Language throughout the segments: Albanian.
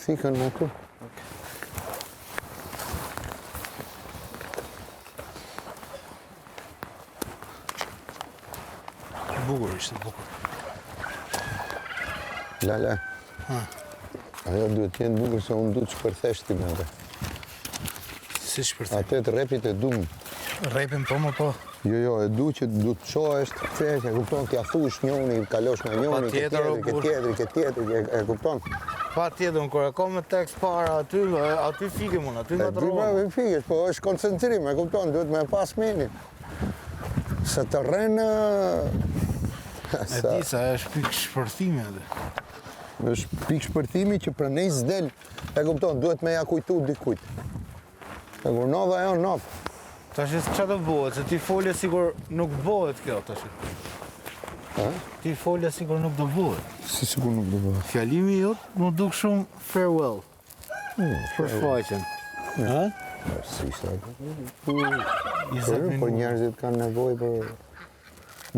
Thikën në këtu. Bukur ishte, bukur. Lala. Ajo duhet t'jenë bukur se unë du të shpërthesh ti me dhe. Si shpërthej? Atë të repit e dumë. Repin po më po. Jo, e du që du të qohesh, të kthesh, e kupton, t'ja thush njoni, kalosh nga njoni, ke tjetri, e kupton? Pa tjetër, unë kur e kom me tekst para aty fikem unë, aty nga të Di rohë. bravo, fikesh, po është koncentrim, e kupton, duhet me pas menin. Se të rrenë... E di sa është pikë shpërthimi edhe. është pikë shpërthimi që për nej s'del, e kupton, duhet me ja kujtu dikujt. E kur nova e on nov. Tash që të bëhet, se ti folje sigur nuk bëhet kjo tash. Ti folje sigur nuk do bëhet. Si sigur nuk do bëhet. Fjalimi jot më duk shumë farewell. Për faqen. Ha? Si sa. 20 Po minuta. njerëzit kanë nevojë për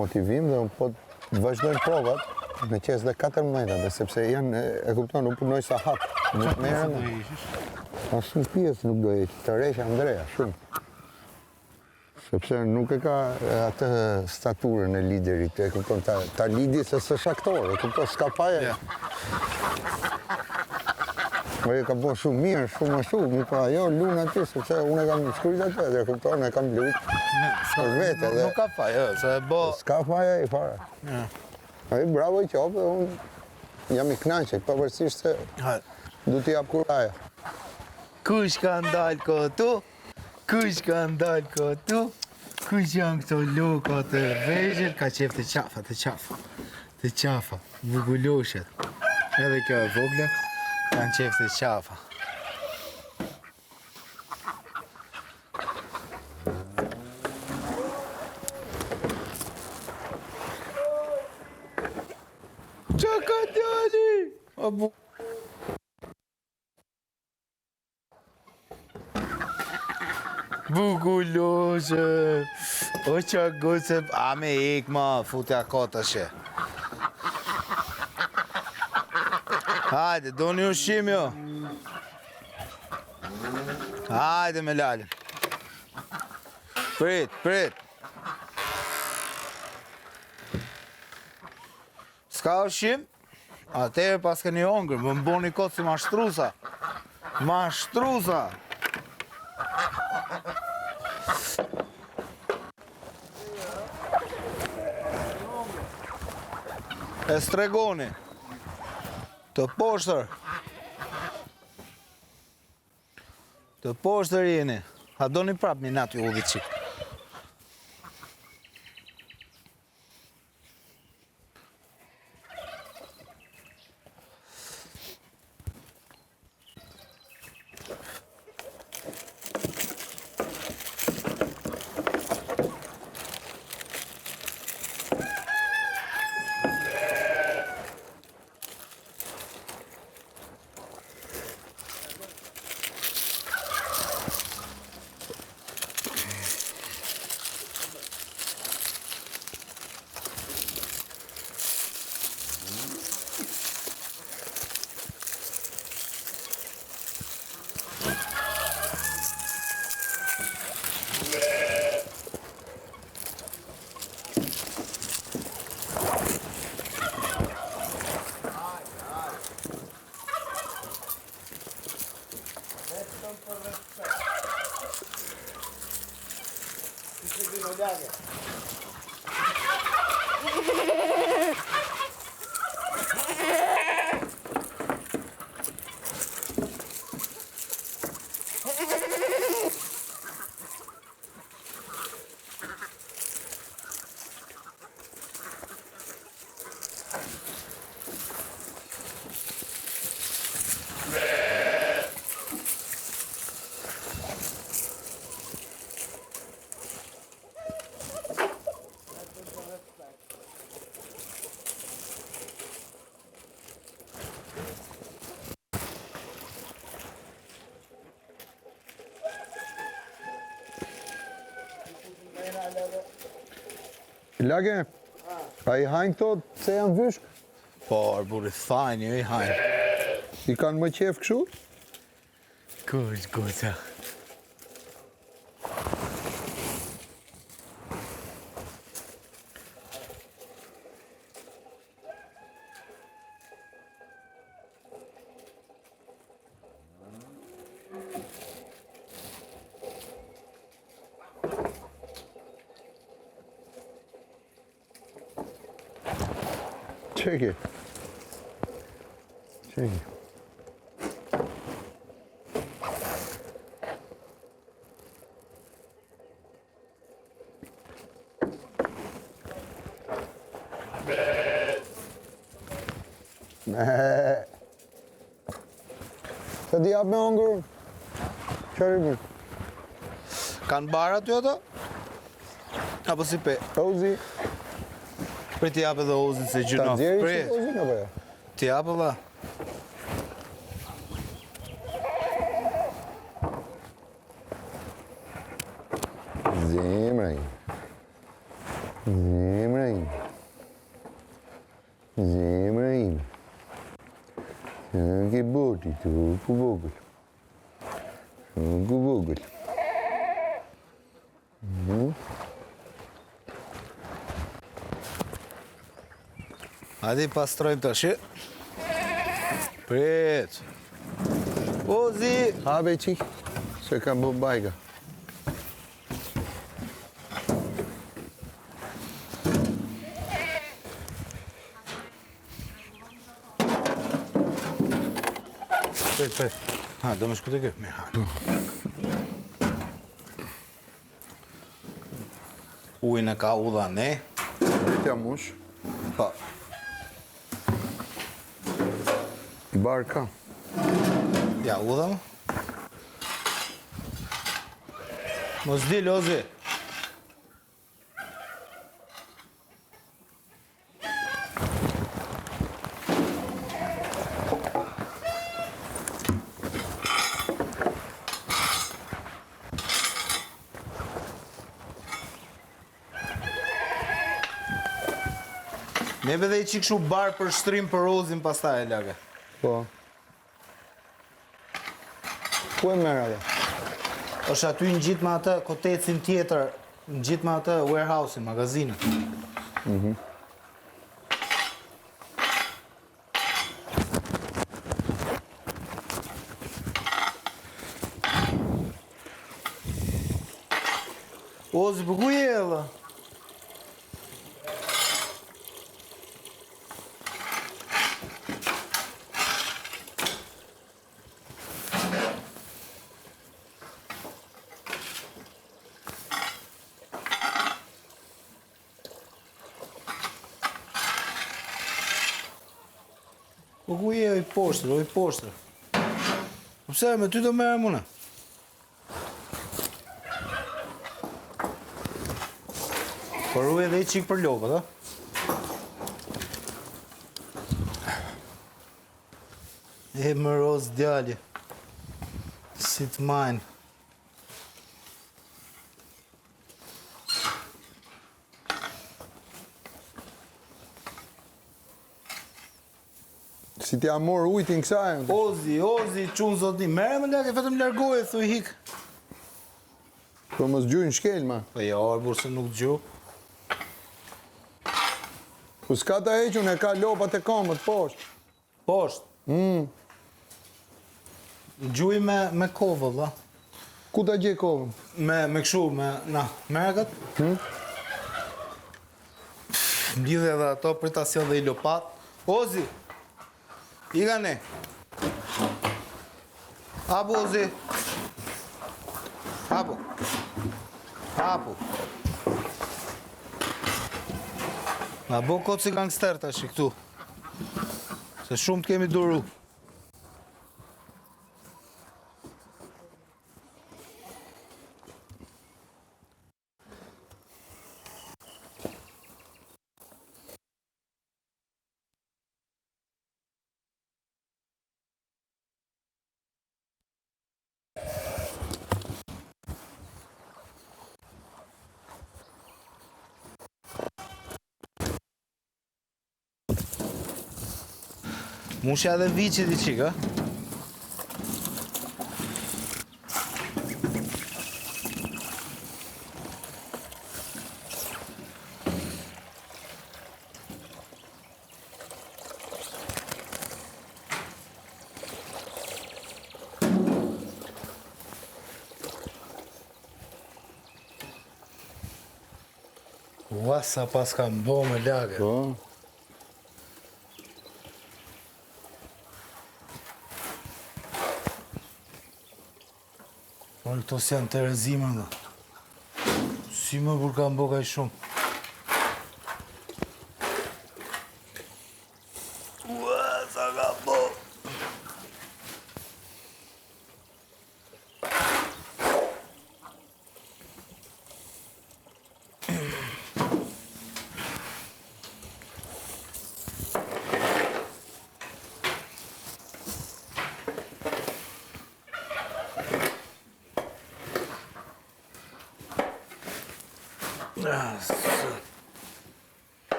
motivim dhe unë po të vazhdojnë provat në qes dhe 14 dhe sepse janë, e kupton, nuk punoj sa hap. Nuk merren. Pas shumë pjesë nuk do e të rejsh Andrea, shumë. Sepse nuk e ka atë staturën e liderit, e kupton, ta lidi se s'është aktor, e kupton, s'ka paje. Ajo ka bërë shumë mirë, shumë ashtu, mi pa ajo lunë aty, sepse unë e kam shkruajtur atë, e kupton, e kam lut. Për vete dhe Nuk ka faj, se e bo... s'ka paje i fare. Ai bravo i qoftë, dhe unë jam i kënaqur, pavarësisht se du t'i jap kuraja. Kush ka ndalë këtu? Kush ka ndalë këtu? Kush janë këto loka të vegjël? Ka qef të qafa, vuguloshet. Edhe kjo e vogla, kanë qef të qafa. Qa ka djali? Bukuloshe, o qa goce, a me ik ma, futja kota she. Hajde, do një ushqim jo. Hajde me lalën. Prit. S'ka ushqim? Atëherë pas ke një hongër, më mboni kotë si mashtrusa. Mashtrusa! E stregoni. Të poshtër. Të poshtër jeni. A do një prap një natë ju udhë qikë. Lage, a i hajnë këto se janë vyshk? Po, arburi, thajnë, jo i hajnë. I kanë më qef kështu? Kush goca. Çeki. Çeki. Të di hap me hongër? Qërë i mirë? Kanë barë aty ato? Apo si pe? Ozi, Pre t'i japë edhe ozin se ta gjynof. djeri Pre, që ozin apo ja? t'i japë valla. Zemra im. Zemra im. Zemra im. Që boti tu ku vogël. Ku vogël. Hadi pastrojmë tash. Prit. Ozi! Habe qik, se ka bë bajka. Prit. Ha, do më shku të kë? Mirë, ha. Ujnë e ka udha ne. Tja mush, Pa. barka. Ja, udha më. Mos dil, Ozi. Neve dhe i qikë shu barë për shtrim për Ozin pastaj e lage. Po. Ku e merë atë? është aty në gjithë me atë kotecin tjetër, në gjithë me atë warehouse-in, magazinën. Ozi, për ku je edhe? Po ku je oj poshtër. Po pse me ty do merrem unë? Por u edhe i qik për lopët, a? E më rozë djali. Si të majnë. Si t'ja morë ujtin kësaj. Ozi, qunë zotni, mere më leke, vetëm largoje, thuj hik. Po mos gjujnë shkel, ma. Po ja, arbur se nuk gju. Po s'ka ta hequn, e ka lopat e kamët poshtë. Poshtë. Gjuj me kovë, dha. Ku ta gje kovën? Me këshu, na, merkat. Mblidhe edhe ato, për ta sjell dhe i lopat. Ozi! Iga ne. Hapo, Ozi. Hapo. Na bo kotë si gangster tash këtu. Se shumë të kemi duru. Mushja edhe viçit I qik, ë? Ua, sa pas ka mbo me lage. Po. Por këto si janë të rezime, nga. Si më kur ka mbo kaj shumë. Ua, sa ka mbo.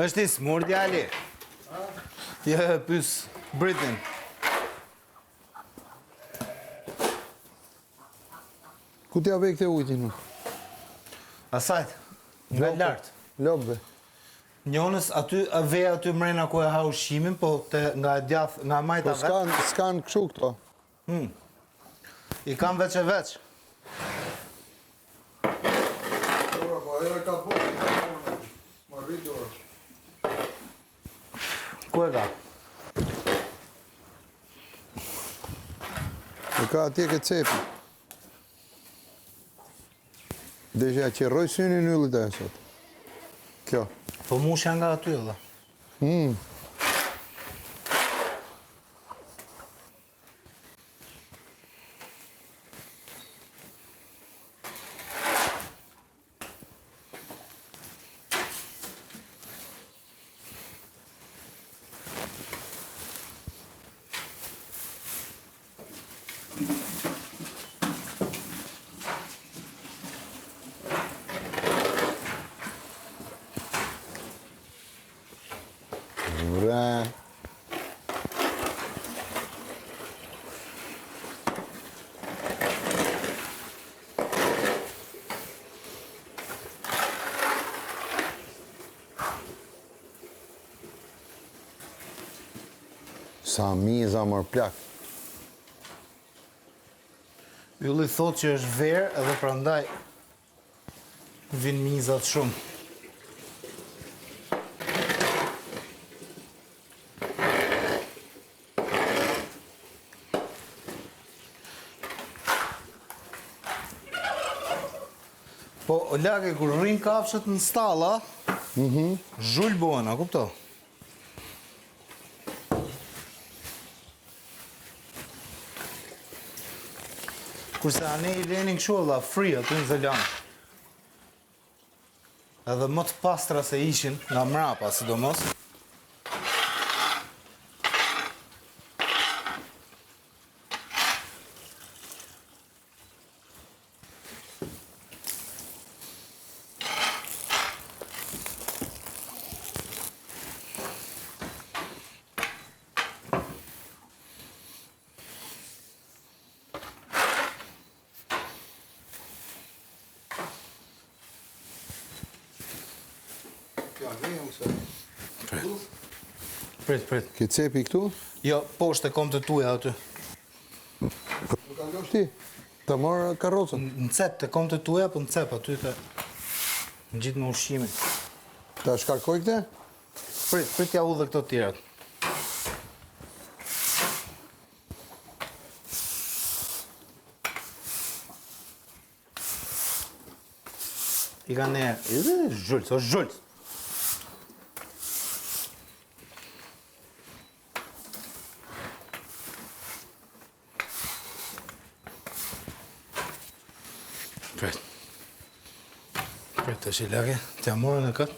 Është I smur djali. Ja, pys Britin. Ku t'ja vej këte ujtin? Asajt, nga lartë. Lopëve. Njonës aty, vej aty mrena ku e ha ushqimin, po nga djath, nga majta Po vetë. s'kan këshu këto. I kam veç e veç. Po ajo e ka bërë. Ma rritë orë. Ku e ka? E ka atje ke cepi. Deshe që rroj synin yllit e sot. Kjo. Po mushja nga aty, edhe. Ura. Sa miza mër plak. Ylli thot që është verë edhe prandaj vinë mizat shumë. Po, lage, kur rrinë kafshët në stalla, zhull bohen, a kupto? Kurse ane I lenin këshu edhe free aty në Zelanë. Edhe më të pastra se ishin nga mrapa, sidomos. Prit. Ke cepi këtu? Jo, poshtë e kom të tuja aty. Nuk ka losh ti? Ta marrë karrocën? Në cep të kom të tuja, po në cep aty të në gjithë me ushqimin. Ta shkarkoj këte? Prit ja u dhe këto tjerat. I ka ne, zhullës, o zhullës. Prit të shilake, t'ja morën e këtë.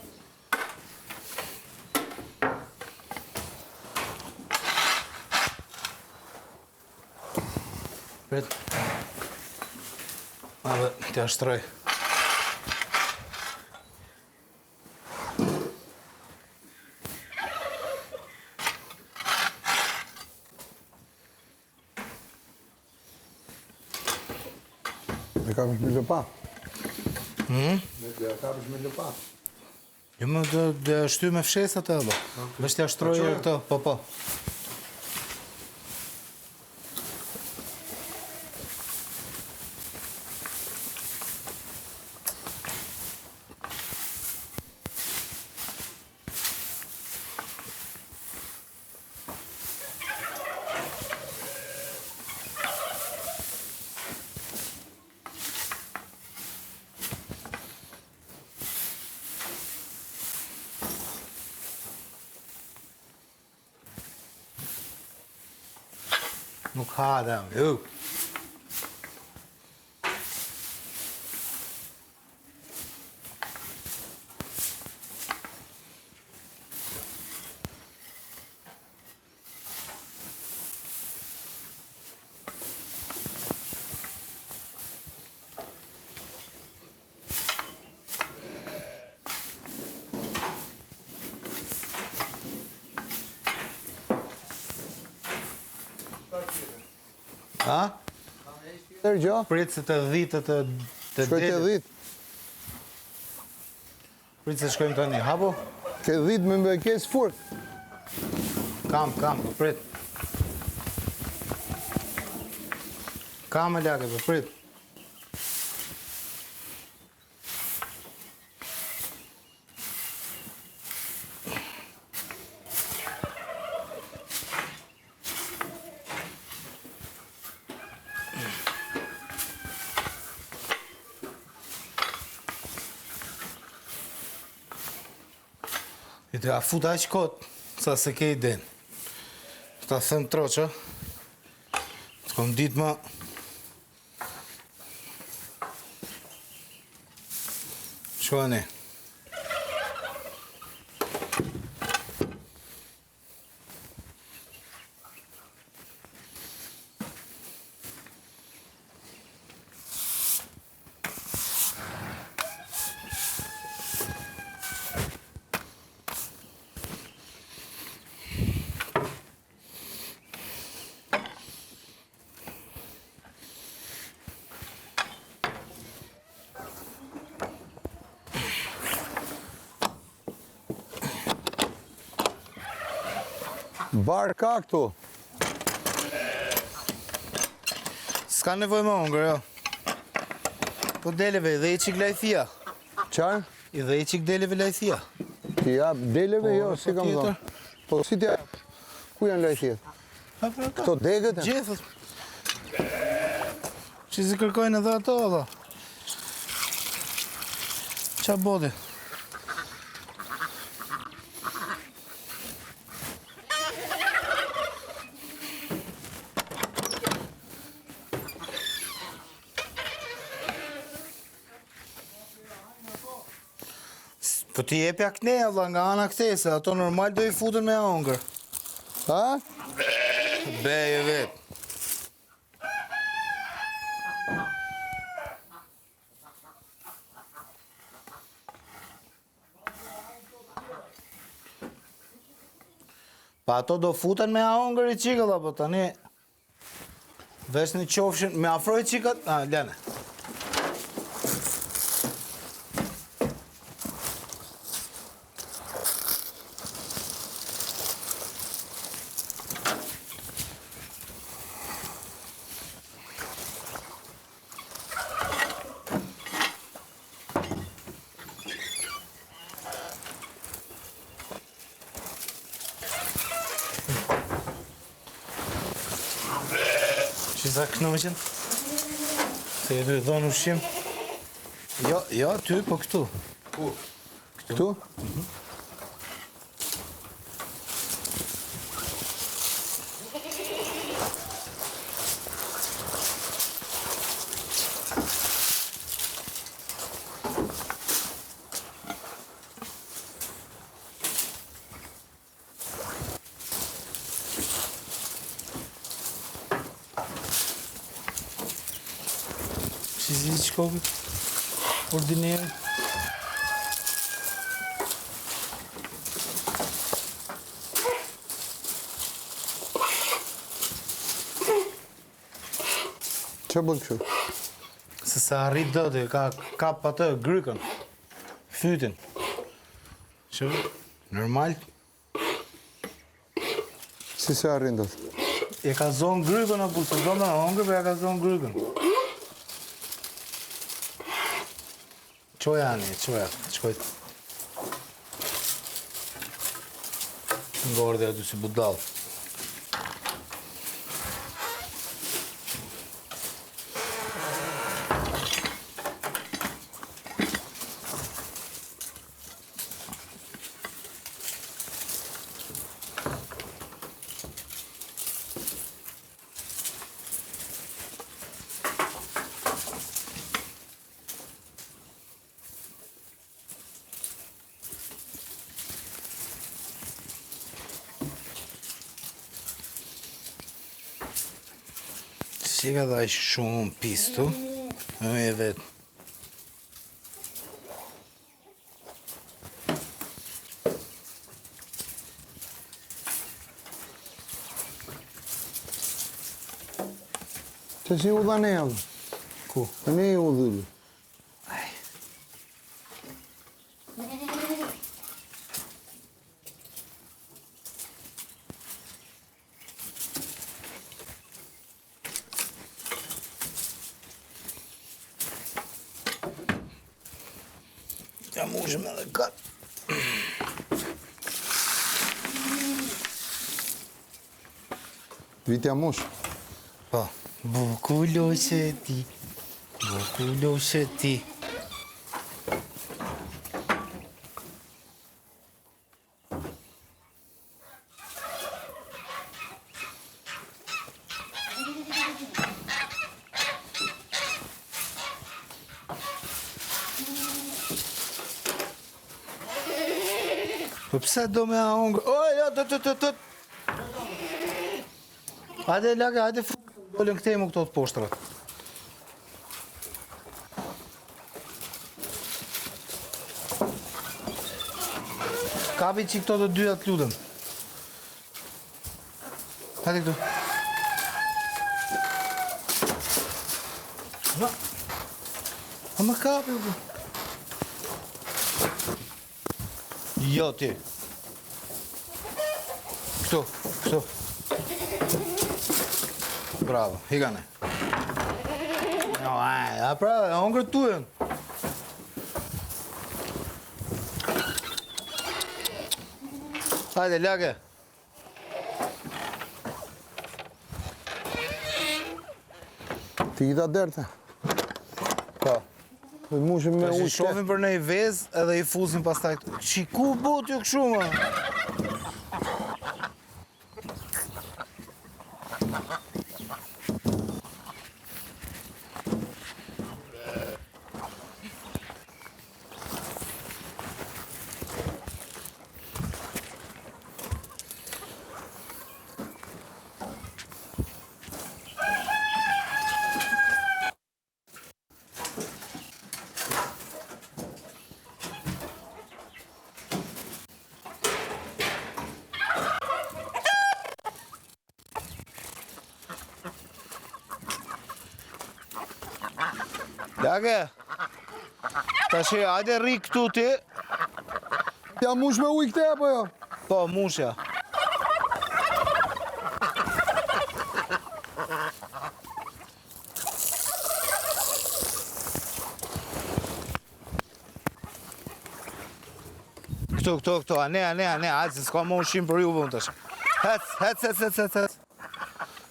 Prit. Edhe t'ja shtroj. Me kapësh me lëpa. Me kapësh me lëpa. Jo më do shty me fshesat e allo. Vesh t'ja shtrojë këto, po. Nuk ha dhe, ju. Ha? Tërë gjo? Pritë se të dhitë të Shkoj ke 10. Pritë se shkojmë të një, hapo? Ke 10 me më kes furk. Kam, pritë. Kam e lake, pritë. I të futa aq kot, sa se ke i den. Ta them troqa, të kom ditë ma... Shkone. Bar ka këtu. S'ka nevoj më ongër, jo. Po deleve, dhe i qik lajthia. Qarë? I dhe i qik deleve lajthia. Ti jap deleve, jo, si kam tjetër. thonë. Po si ti jap? Ku janë lajthiet? Këto degët? Gjithët. Që si kërkojnë edhe ato, dha. Qa bodi? Po ti jepja këne, Allah, nga ana këte, se ato normal do i futën me ongër. Ha? Beje vetë. Pa ato do futën me ongër i qikëlla, po tani... Vesh një qofshin, me afroj qikët... lene. Qisa knoqen? Se e du i dhonë ushqim? Jo, ty, po këtu. Ku? Këtu? Çiziyi çıkıyor. Ordinary. Çë bën kështu? se sa arrit do të ka kap atë grykën. Fytin. Që normal Si se arrin dot? e ka zonë grykën apo se do me hongër, po ja ka zonë grykën. Qoja ani, qoja, qkoj. Ngorde aty si budall. Si ka dhaj shumë pistu, e vetë. Që si u dha ne javë? Ku? Ne u dhullu. Ja mushëm edhe katë. Vitja mush. Po, bukullo që ti, bukullo që ti. Po pse do me hongër? O, ja, të. Hajde, lage, hajde, dollën këtej mu këto të poshtrat. Kapi që këto të dyja të ludëm. Hajde këtu. Ma, a më kapi, u. Jo, ti. Këtu. Bravo, higane. No, a pra, hongër tujen. Hajde, lage. Ti i da derte. Po. Po mushim me Që ujë. shofin për ne i vezë edhe i fusin pas taj. Që ku bot ju këshuma? Lage, tashi, hajde rri këtu ti. Ja mush me ujë këte apo jo? Po, mushja. Këtu, ane, hajde, se s'ka më ushim për ju vëmë tash. Hec.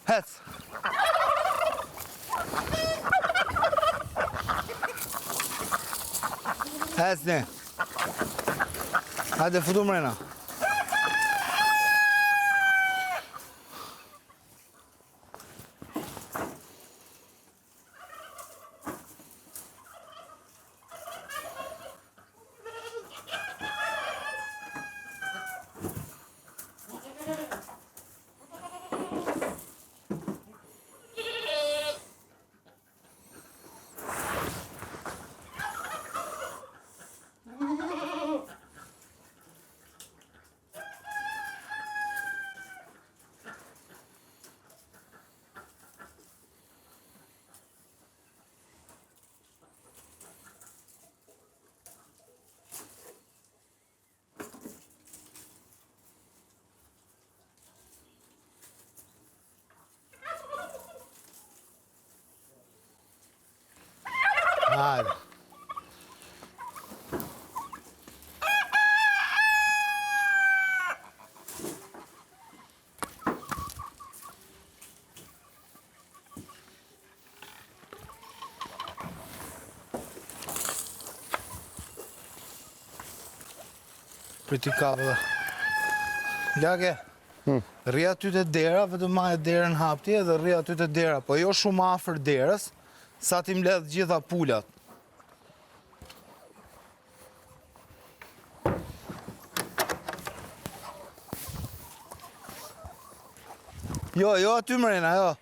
Hec. Hecni. Hajde, futu mrena. Për t'i kapë dhe. Lage, rri aty të dera, vetëm ma e derën hapti edhe rri aty të dera, po jo shumë afër derës, sa ti mbledh gjitha pulat. Jo, jo aty mrena, jo.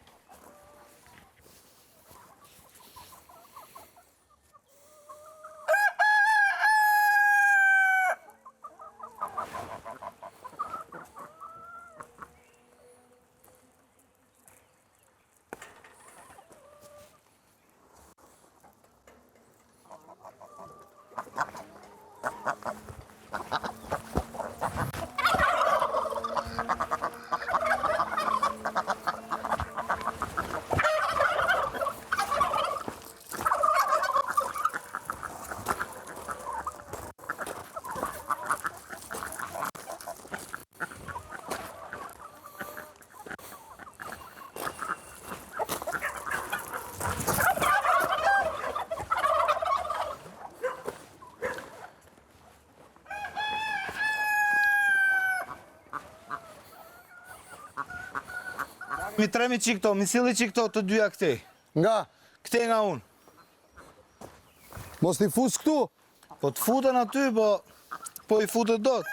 Mi tremi që këto, mi sili që këto të dyja këtej. Nga? Këtej nga unë. Mos t'i fus këtu? Po të futën aty, po i futët dot.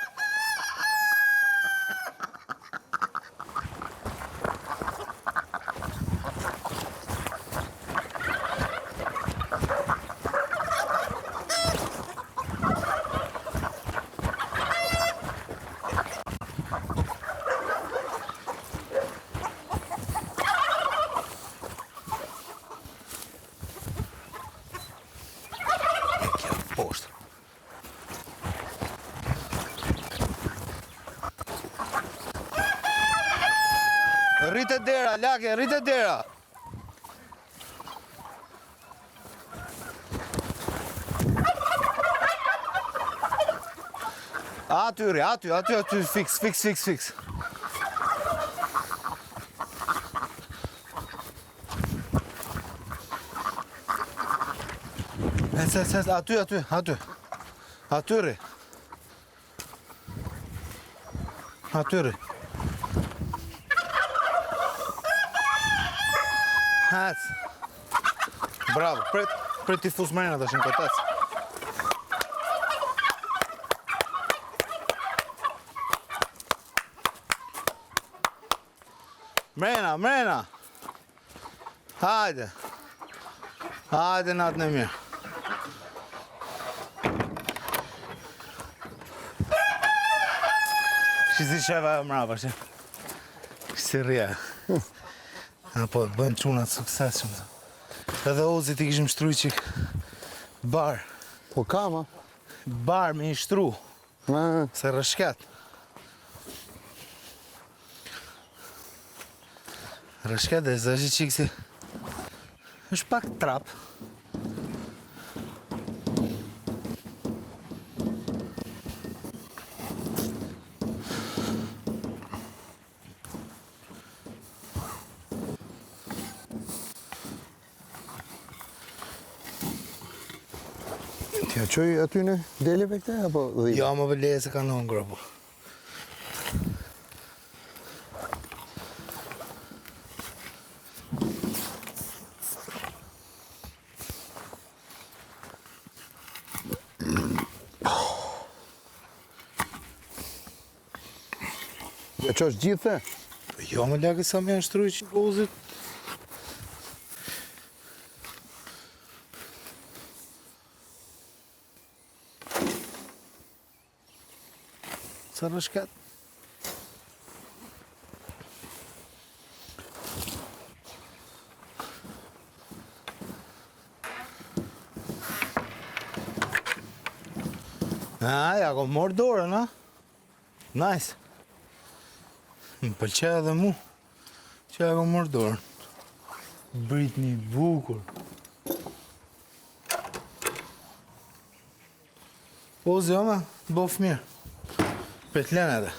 Poshtë. Rritë dera, lake, rritë dera. Aty, fiks. Aty. Atyri. Hec. Bravo, prit t'i fus mrena tash në kotec. Mrena. Hajde natën e mirë. Si sheva e mrapa, që? Si rria. Po, bëjmë qunat sukses shumë. Edhe Ozit i kishim shtruj qik bar. Po kama? Bar me i shtru. Se rëshket. Rëshket dhe zështi qik si... është pak trap. Tja qoj aty në deleve këte, apo dhime? Jo, më vëleje se ka në ngrë, po. Ja që është gjithë, Jo, më laki sa me janë shtruj që Ozit. Sa rëshket? Ja ko morë dorën, a? Nice. Më pëlqe edhe mu, që ja ko morë dorën. Britni bukur. Ozi, ome, bof mirë. Petlen edhe.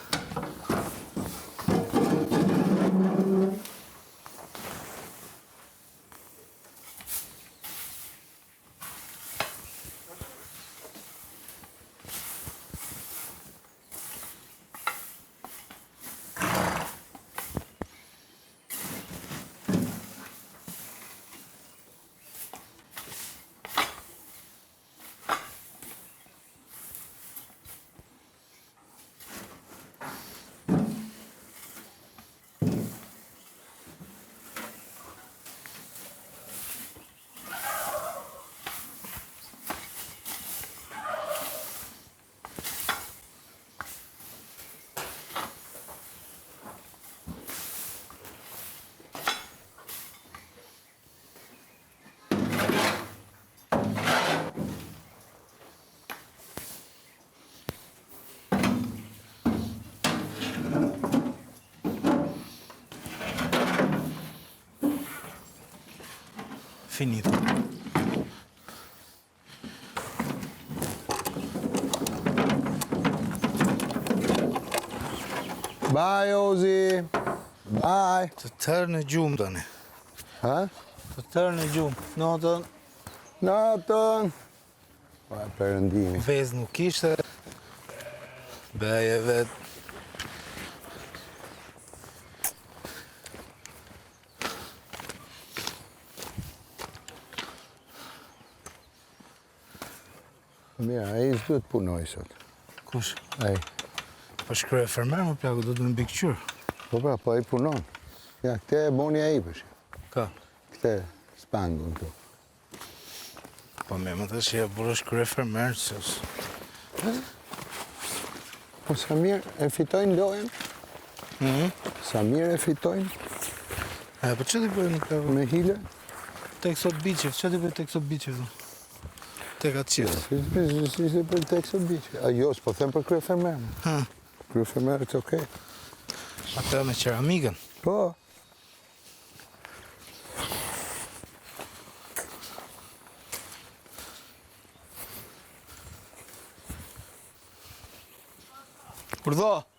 finito. Bye Ozi. Bye. Të tërë në gjumë tani. Ha? Të tërë në gjumë. Notën, Natën. Pa perëndimi. vezë nuk ishte. Beje vetë. Mira, ai s'duhet punoj sot. Kush? Ai. Po shkruaj fermer më plaku, do të më mbikëqyr. Po pra, po ai punon. Ja, këte e boni ai përshin. Ka. Këte spangun këtu. Po me më të që e burë shkruaj fermer, që Po sa mirë e fitojnë lojën. Sa mirë e fitojnë E, po që t'i bëjë në plaku? me hile. Tek sot biqev, që t'i bëjë tek sot biqev? Tek atë qiftë. Si se për tek sot biqë. A jo, s'po them për krye fermerë. Ha, Krye fermerë, it's okay. atë me qeramikën. Po. Urdho!